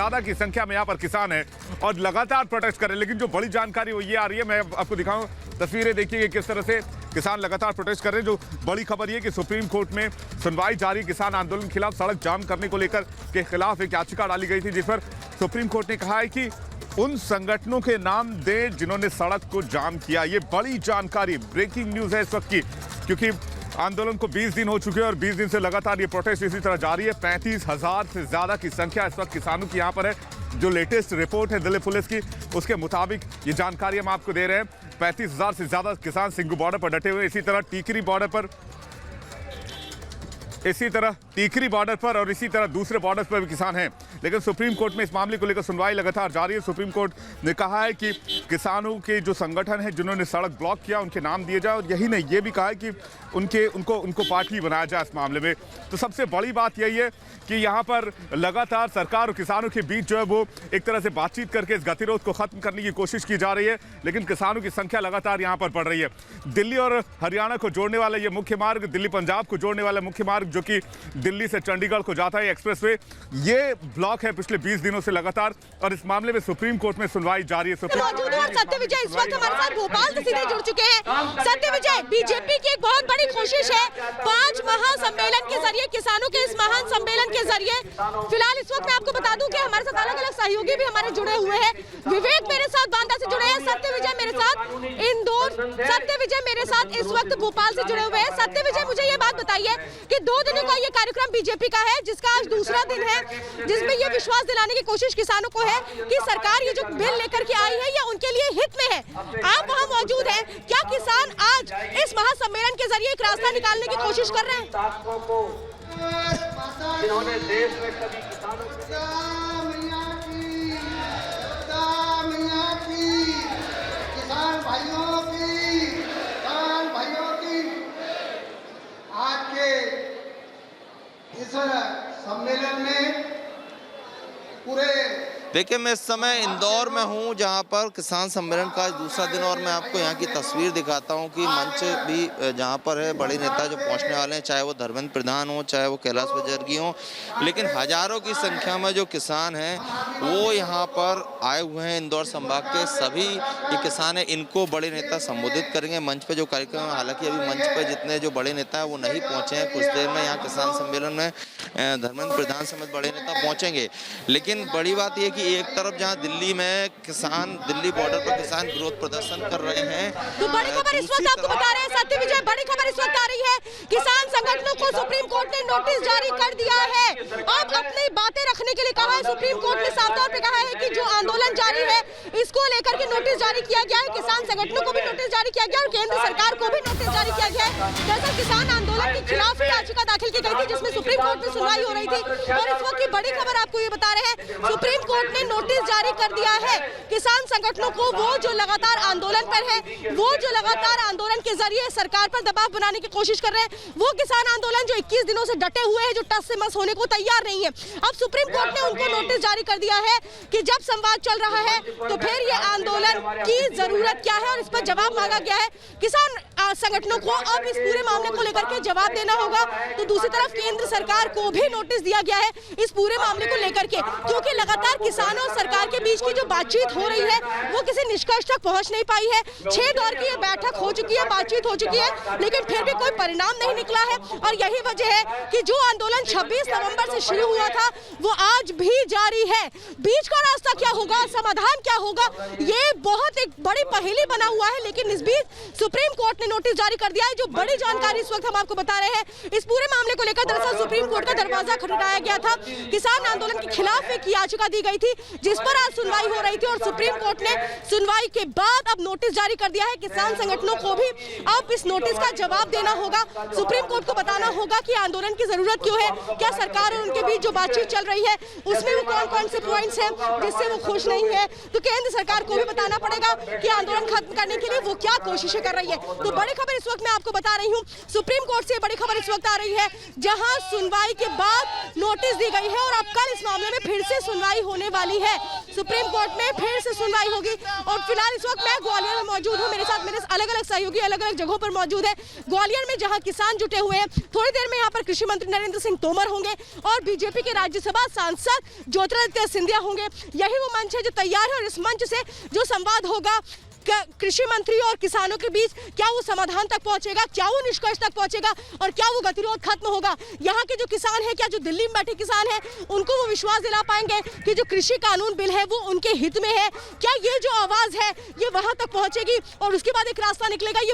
ज्यादा की संख्या में यहाँ पर किसान हैं और लगातार प्रोटेस्ट कर रहे हैं। लेकिन जो बड़ी जानकारी वो ये आ रही है, मैं आपको दिखाऊं तस्वीरें, देखिए किस तरह से किसान लगातार प्रोटेस्ट कर रहे हैं। जो बड़ी खबर ये कि सुप्रीम कोर्ट में सुनवाई जारी, किसान आंदोलन के खिलाफ सड़क जाम करने को लेकर के खिलाफ एक याचिका डाली गई थी, जिस पर सुप्रीम कोर्ट ने कहा है कि उन संगठनों के नाम दें जिन्होंने सड़क को जाम किया। ये बड़ी जानकारी, ब्रेकिंग न्यूज है इस वक्त की, क्योंकि आंदोलन को 20 दिन हो चुके हैं और 20 दिन से लगातार ये प्रोटेस्ट इसी तरह जारी है। 35,000 से ज्यादा की संख्या इस वक्त किसानों की यहाँ पर है। जो लेटेस्ट रिपोर्ट है दिल्ली पुलिस की, उसके मुताबिक ये जानकारी हम आपको दे रहे हैं। 35,000 से ज्यादा किसान सिंघू बॉर्डर पर डटे हुए, इसी तरह टीकरी बॉर्डर पर और इसी तरह दूसरे बॉर्डर पर भी किसान हैं। लेकिन सुप्रीम कोर्ट में इस मामले को लेकर सुनवाई लगातार जारी है। सुप्रीम कोर्ट ने कहा है कि किसानों के जो संगठन हैं जिन्होंने सड़क ब्लॉक किया, उनके नाम दिए जाए, और यही नहीं, ये भी कहा है कि उनको पार्टी बनाया जाए इस मामले में। तो सबसे बड़ी बात यही है कि यहाँ पर लगातार सरकार और किसानों के बीच जो है वो एक तरह से बातचीत करके इस गतिरोध को खत्म करने की कोशिश की जा रही है। लेकिन किसानों की संख्या लगातार यहाँ पर बढ़ रही है। दिल्ली और हरियाणा को जोड़ने वाला ये मुख्य मार्ग, दिल्ली पंजाब को जोड़ने वाला मुख्य मार्ग जो कि दिल्ली से चंडीगढ़ को जाता है एक्सप्रेसवे, ये ब्लॉक है पिछले 20 दिनों से लगातार, और इस मामले में सुप्रीम कोर्ट में सुनवाई जारी है। सत्य विजय इस वक्त हमारे साथ भोपाल से सीधे जुड़ चुके हैं। सत्य विजय, बीजेपी की एक बहुत बड़ी कोशिश है 5 महासम्मेलन के जरिए, किसानों के इस महान सम्मेलन के जरिए। फिलहाल इस वक्त मैं आपको बता दूं कि हमारे साथ अलग अलग सहयोगी भी हमारे जुड़े हुए हैं। विवेक मेरे साथ बांदा से जुड़े हैं, सत्य विजय मेरे साथ इंदौर, सत्य विजय मेरे साथ इस वक्त भोपाल से जुड़े हुए हैं। सत्य विजय, मुझे ये बात बताइए कि 2 दिनों का ये कार्यक्रम बीजेपी का है, जिसका आज दूसरा दिन है, जिसमें ये विश्वास दिलाने की कोशिश किसानों को है कि सरकार ये जो बिल लेकर के आई है ये उनके लिए हित में है। आप वहाँ मौजूद हैं, क्या किसान आज इस महासम्मेलन के जरिए एक रास्ता निकालने की कोशिश कर रहे हैं? जिन्होंने देश में सभी किसानों किसान भाइयों की आज के इस सम्मेलन में पूरे। देखिए, मैं इस समय इंदौर में हूं, जहां पर किसान सम्मेलन का दूसरा दिन, और मैं आपको यहां की तस्वीर दिखाता हूं कि मंच भी जहां पर है, बड़े नेता जो पहुंचने वाले हैं, चाहे वो धर्मेंद्र प्रधान हो, चाहे वो कैलाश विजयवर्गीय हो, लेकिन हजारों की संख्या में जो किसान हैं वो यहां पर आए हुए हैं। इंदौर संभाग के सभी ये किसान हैं, इनको बड़े नेता संबोधित करेंगे मंच पर जो कार्यक्रम है। हालांकि अभी मंच पर जितने जो बड़े नेता हैं वो नहीं पहुंचे हैं, कुछ देर में यहाँ किसान सम्मेलन में धर्मेंद्र प्रधान समेत बड़े नेता पहुंचेंगे। लेकिन बड़ी बात यह कि एक तरफ जहां दिल्ली में किसान, दिल्ली बॉर्डर पर किसान विरोध प्रदर्शन कर रहे हैं, तो बड़ी खबर इस वक्त आपको बता रहे हैं सत्य विजय, बड़ी खबर इस वक्त आ रही है, किसान संगठनों को सुप्रीम कोर्ट ने नोटिस जारी कर दिया है। अब अपनी बातें रखने के लिए कहा है सुप्रीम कोर्ट ने, साफ तौर पे कहा है कि जो आंदोलन जारी है इसको लेकर के नोटिस जारी किया गया है। किसान संगठनों को भी नोटिस जारी किया गया और केंद्र सरकार को भी नोटिस जारी किया गया है। दरअसल किसान आंदोलन के खिलाफ याचिका दाखिल की गई थी, जिसमें सुप्रीम कोर्ट में सुनवाई हो रही थी, और इस वक्त की बड़ी खबर आपको ये बता रहे हैं, सुप्रीम कोर्ट ने नोटिस जारी कर दिया है किसान संगठनों को। वो जो लगातार आंदोलन पर है, वो जो लगातार आंदोलन के जरिए सरकार पर दबाव बनाने की कोशिश कर रहे हैं, वो किसान आंदोलन जो 21 दिनों से डटे हुए हैं, जो टस से मस होने को तैयार नहीं है, अब सुप्रीम कोर्ट ने उनको नोटिस जारी कर दिया है कि जब संवाद चल रहा है तो फिर ये आंदोलन की जरूरत क्या है, और इस पर जवाब मांगा गया है। किसान संगठनों को अब इस पूरे मामले को लेकर के जवाब देना होगा। तो दूसरी तरफ केंद्र सरकार को भी नोटिस दिया गया है इस पूरे मामले को लेकर के, क्योंकि लगातार किसानों और सरकार के बीच की जो बातचीत हो रही है वो किसी निष्कर्ष तक पहुंच नहीं पाई है। 6 दौर की ये बैठक हो चुकी है, बातचीत हो चुकी है, लेकिन फिर भी कोई परिणाम नहीं निकला है। और यही वजह है कि जो आंदोलन 26 नवंबर से शुरू हुआ था वो आज भी जारी है। बीच का रास्ता क्या होगा, समाधान क्या होगा, ये बहुत एक बड़ी पहेली बना हुआ है। लेकिन इस बीच सुप्रीम कोर्ट ने नोटिस जारी कर दिया है। जो बड़ी जानकारी इस वक्त हम आपको बता रहे हैं इस पूरे मामले को लेकर, दरअसल सुप्रीम कोर्ट का दरवाजा खटखटाया गया था। किसान आंदोलन के खिलाफ एक याचिका दी गई थी जिस पर आज सुनवाई हो रही थी, और सुप्रीम कोर्ट ने सुनवाई के बाद अब नोटिस जारी कर दिया है। किसान संगठनों को भी अब इस नोटिस का जवाब देना होगा। सुप्रीम कोर्ट को बताना होगा कि आंदोलन की जरूरत क्यों है, क्या सरकार और उनके बीच जो बातचीत चल रही है उसमें वो कौन कौन से पॉइंट्स हैं जिससे वो खुश नहीं है। तो केंद्र सरकार को भी बताना पड़ेगा कि आंदोलन खत्म करने के लिए वो क्या कोशिशें कर रही है। तो बड़ी खबर इस वक्त मैं आपको बता रही हूँ, सुप्रीम कोर्ट से बड़ी खबर इस वक्त आ रही है, जहां सुनवाई के बाद नोटिस दी गई है और अब कल इस मामले में फिर से सुनवाई होने वाली है। सुप्रीम कोर्ट में फिर से सुनवाई होगी। और फिलहाल इस वक्त मैं ग्वालियर में मौजूद हूँ, मेरे साथ मेरे अलग अलग सहयोगी अलग अलग जगहों पर मौजूद है। ग्वालियर में जहाँ किसान जुटे हुए हैं, थोड़ी देर में यहाँ पर कृषि मंत्री नरेंद्र सिंह तोमर होंगे और बीजेपी के राज्यसभा सांसद ज्योतिरादित्य सिंधिया होंगे। यही वो मंच है जो तैयार है और इस मंच से जो संवाद होगा कृषि मंत्री और किसानों के बीच, क्या वो समाधान तक पहुंचेगा, क्या वो निष्कर्ष तक पहुंचेगा और क्या वो गतिरोध खत्म होगा। यहाँ के जो किसान हैं, क्या जो दिल्ली में बैठे किसान हैं, उनको वो विश्वास दिला पाएंगे कि जो कृषि कानून बिल है वो उनके हित में है। क्या ये जो आवाज है ये वहां तक पहुंचेगी और उसके बाद एक रास्ता निकलेगा। ये